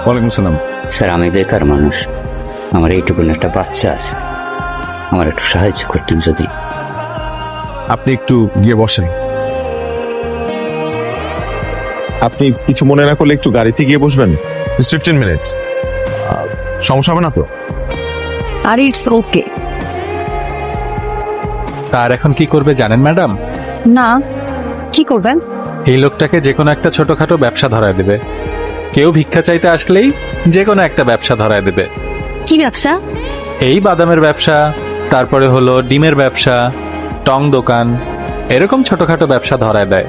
ওয়ালাইকুম সালাম। স্যার আমি বেকার মানুষ, আমার এইটুকুন একটা বাচ্চা আছে, আমার একটু সাহায্য করতেন যদি। আপনি একটু গিয়ে বসেন। আপনি কিছু মনে না করলে একটু গাড়িতে গিয়ে বসবেন। 15 মিনিটস, সমস্যা হবে না তো? আর ইটস ওকে। স্যার এখন কি করবে জানেন ম্যাডাম? না, কি করবেন? এই লোকটাকে যে কোনো একটা ছোটখাটো ব্যবসা ধরায় দেবে। কেউ ভিক্ষা চাইতে আসলেই যে কোনো একটা ব্যবসা ধরায় দেবে। কি ব্যবসা? এই বাদামের ব্যবসা, তারপরে হলো ডিমের ব্যবসা, টং দোকান, এরকম ছোটখাটো ব্যবসা ধরায় দেয়।